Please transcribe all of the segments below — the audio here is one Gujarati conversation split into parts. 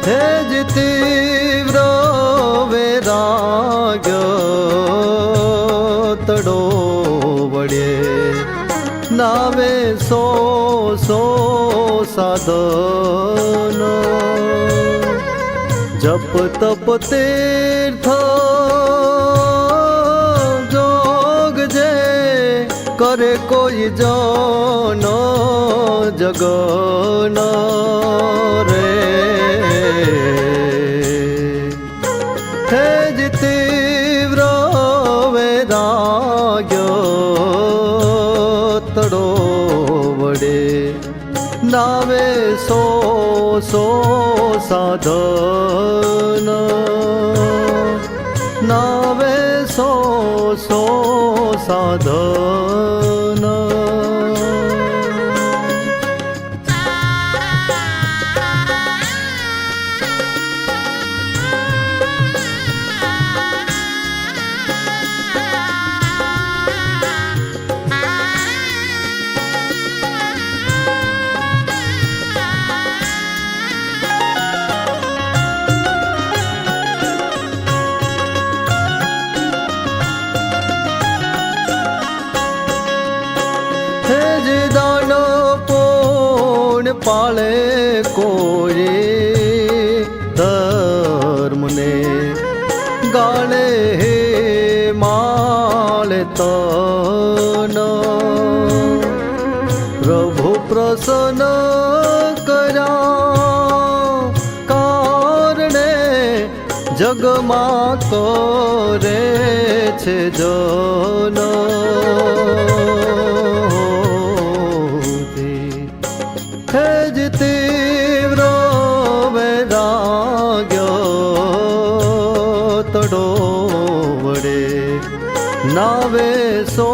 હે જ તીવ્ર વૈરાગ્ય તડો વડે નાવે સો સાધન જપ તપ તીર્થ જોગ જે કરે કોઈ જન જગન રે હે જ તીવ્ર વૈરાગ્ય તડો વડે નાવે સો સાધન નાવે સો સાધન પાળે કોઈ ધર્મને ગાળે હે માળે તન પ્રભુ પ્રસન્ન કર્યા કારણે જગમાં કરે છે જન હે જ તીવ્ર વૈરાગ્ય તડો વડે નાવે સો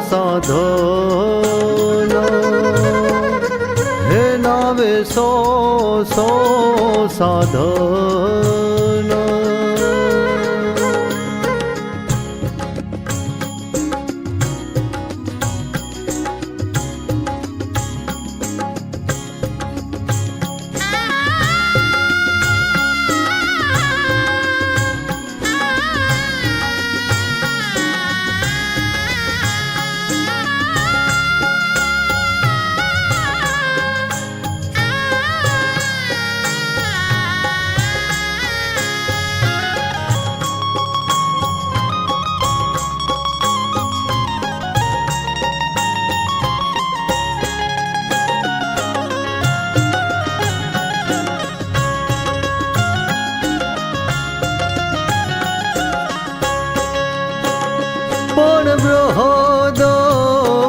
સાધન હે નાવે સો સાધન પણ બૃહદ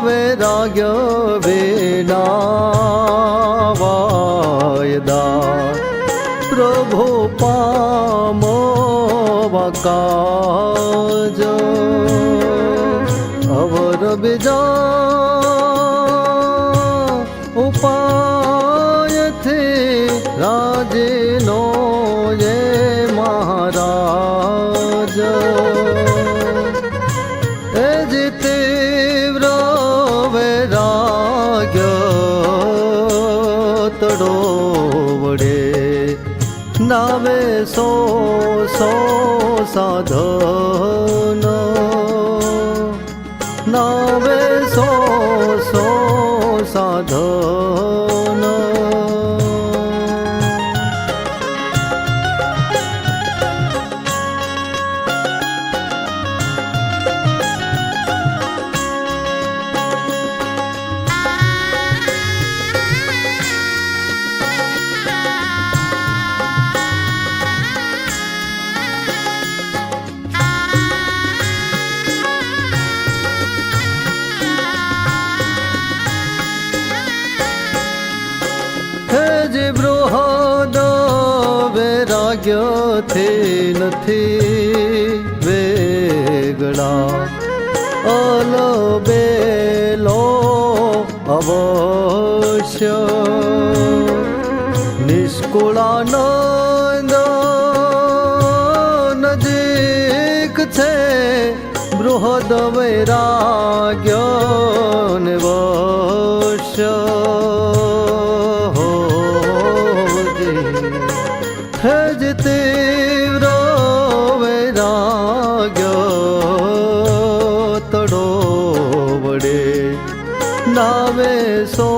વૈરાગ્ય વિના વાયદા પ્રભુ પામવા કાજ અવર બીજા ઉપાયથી રાજનો એ મહારાજ હે જ તીવ્ર વૈરાગ્ય તડો વડે નાવે સો સાધન નાવે સો સાધન બૃહદ વૈરાગ્યથી નથી વેગળા અલબેલો અવશ્ય નિષ્કુળાનંદ નજીક છે બૃહદ વૈરાગ્ય વશ્ય નાવે સો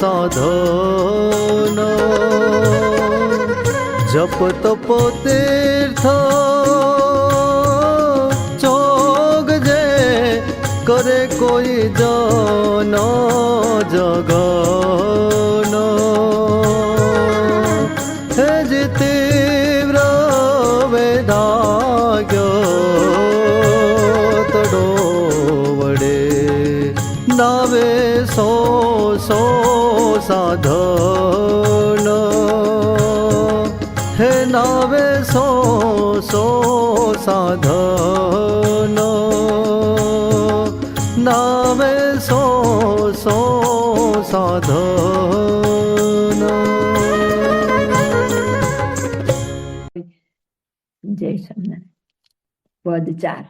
સાધન જપ તપ તીર્થ જોગ જે કરે કોઈ જન જગન હે જે તીવ્ર વૈરાગ્ય તડો વડે નાવે સો સાધન હે નાવે સો સાધન નાવે સો સાધન. જય સ્વામિનારાયણ. પદ 4.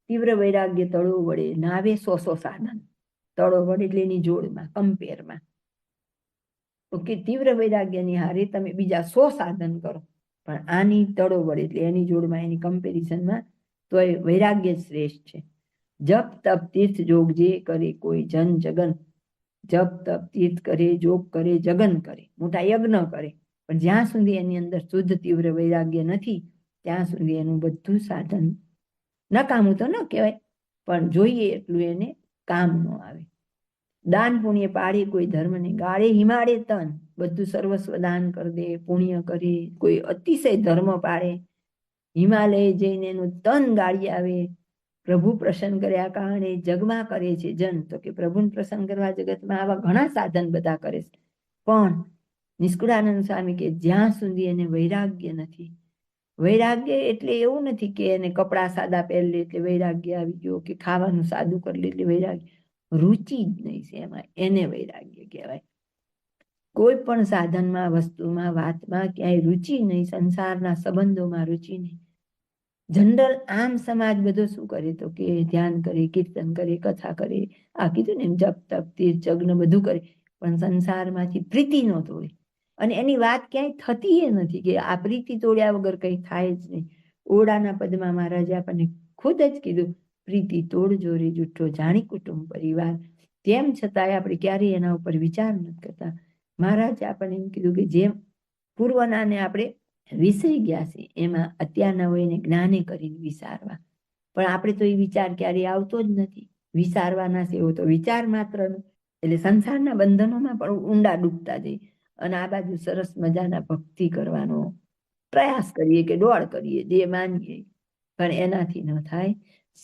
તીવ્ર વૈરાગ્ય તળો વડે નાવે સો સાધન. તળો વડે એટલે એની જોડમાં, કમ્પેરમાં. ઓકે, તીવ્ર વૈરાગ્યની હારે તમે બીજા 100 સાધન કરો, પણ આની તળો વડે એટલે એની જોડમાં, એની કમ્પેરિઝનમાં તો એ વૈરાગ્ય શ્રેષ્ઠ છે. જપ તપ તીર્થ જોગ જે કરે કોઈ જન જગન. જપ તપ તીર્થ કરે, જોગ કરે, જગન કરે, મોટા યજ્ઞ કરે, પણ જ્યાં સુધી એની અંદર શુદ્ધ તીવ્ર વૈરાગ્ય નથી ત્યાં સુધી એનું બધું સાધન નકામું તો ન કહેવાય, પણ જોઈએ એટલું એને કામ ન આવે. દાન પુણ્ય પાડે કોઈ ધર્મને ગાળે, હિમાડે તન. બધું સર્વસ્વ દાન કરી દે, પુણ્ય કરે, કોઈ અતિશય ધર્મ પાડે, હિમાલય જઈને એનું તન ગાળી આવે. પ્રભુ પ્રસન્ન કર્યા કારણે જગમાં કરે છે જન. તો કે પ્રભુને પ્રસન્ન કરવા જગતમાં આવા ઘણા સાધન બધા કરે છે, પણ નિષ્કુળાનંદ સ્વામી કે જ્યાં સુધી એને વૈરાગ્ય નથી. વૈરાગ્ય એટલે એવું નથી કે એને કપડા સાદા પહેરી લે એટલે વૈરાગ્ય આવી ગયો, કે ખાવાનું સાદું કરી લે એટલે વૈરાગ્ય. રુચિ જ નહીં છે એમાં, એને વૈરાગ્ય કહેવાય. કોઈ પણ સાધનમાં, વસ્તુમાં, વાતમાં ક્યાંય રુચિ નહીં, સંસારના સંબંધોમાં રુચિ નહીં. જનરલ આમ સમાજ બધો શું કરે તો કે ધ્યાન કરે, કીર્તન કરે, કથા કરે, આ કીધું ને એમ જપ તપ તીર્થ યજ્ઞ બધું કરે, પણ સંસારમાંથી પ્રીતિ ન તોડે. અને એની વાત ક્યાંય થતી એ નથી કે આ પ્રીતિ તોડ્યા વગર કંઈ થાય જ નહીં. ઓરડાના પદમાં મહારાજે આપણને ખુદ જ કીધું, પ્રીતિ તોડજો રે જૂઠો જાણી કુટુંબ પરિવાર. તેમ છતાંય આપણે ક્યારેય એના ઉપર વિચાર નથી કરતા. મહારાજે આપણને એમ કીધું કે જેમ પૂર્વનાને આપણે વિસરી ગયા છે, એમાં અત્યારના હોય એને જ્ઞાને કરીને વિચારવા, પણ આપણે તો એ વિચાર ક્યારેય આવતો જ નથી. વિચારવાના છે એવો તો વિચાર માત્રનો. એટલે સંસારના બંધનોમાં પણ ઊંડા ડૂબતા જઈએ, અને આ બાજુ સરસ મજાના ભક્તિ કરવાનો પ્રયાસ કરીએ કે દોડ કરીએ, જે માનીએ, પણ એનાથી ન થાય.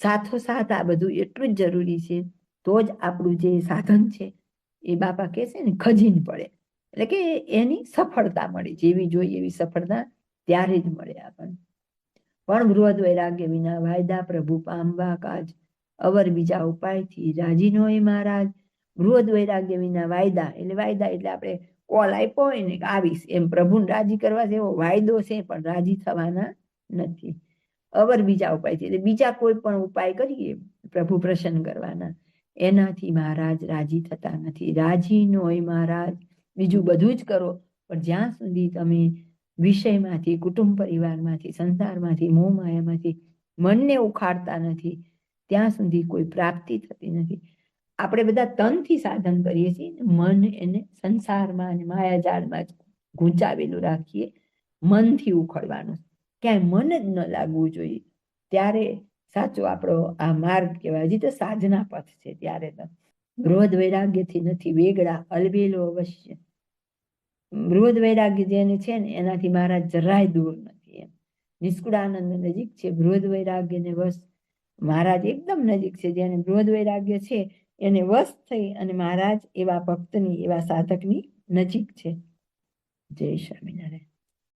સાથોસાથ આ બધું એટલું જ જરૂરી છે, તો જ આપણું જે સાધન છે એ બાપા કહે છે ને ખજીન પડે, એટલે કે એની સફળતા મળે. જેવી જોઈએ એવી સફળતા ત્યારે જ મળે આપણને. પણ બૃહદ વૈરાગ્ય વિના વાયદા પ્રભુ પામવા કાજ, અવર બીજા ઉપાયથી રાજી નો હોય મહારાજ. બૃહદ વૈરાગ્ય વિના વાયદા એટલે આપણે કોલ આપ્યો હોય ને આવીશ એમ, પ્રભુને રાજી કરવા જેવો વાયદો છે, પણ રાજી થવાના નથી. અવર બીજા ઉપાયથી એટલે બીજા કોઈ પણ ઉપાય કરીએ પ્રભુ પ્રસન્ન કરવાના, એનાથી મહારાજ રાજી થતા નથી. રાજી નો હોય મહારાજ, બીજું બધું જ કરો, પણ જ્યાં સુધી તમે વિષયમાંથી, કુટુંબ પરિવારમાંથી, સંસારમાંથી, મોહ માયામાંથી મનને ઉખાડતા નથી, ત્યાં સુધી કોઈ પ્રાપ્તિ થતી નથી. આપણે બધા તનથી સાધન કરીએ છીએ, મન એને સંસારમાં અને માયાજાળમાં જ ગૂંચાવેલું રાખીએ. મનથી ઉખડવાનું, ક્યાંય મન જ ન લાગવું જોઈએ. ત્યારે સાચો આપણો આ માર્ગ કહેવાય. હજી તો સાધના પથ છે. ત્યારે તો બૃહદ વૈરાગ્યથી નથી વેગળા, અલબેલો અવશ્ય. બૃહદ વૈરાગ્ય જેને છે ને એનાથી મહારાજ જરાય દૂર નથી. એમ નિષ્કુળાનંદ નજીક છે, બૃહદ વૈરાગ્યને વશ મહારાજ એકદમ નજીક છે. જેને બૃહદ વૈરાગ્ય છે એને વશ થઈ અને મહારાજ એવા ભક્તની, એવા સાધકની નજીક છે. જય સ્વામિનારાયણ.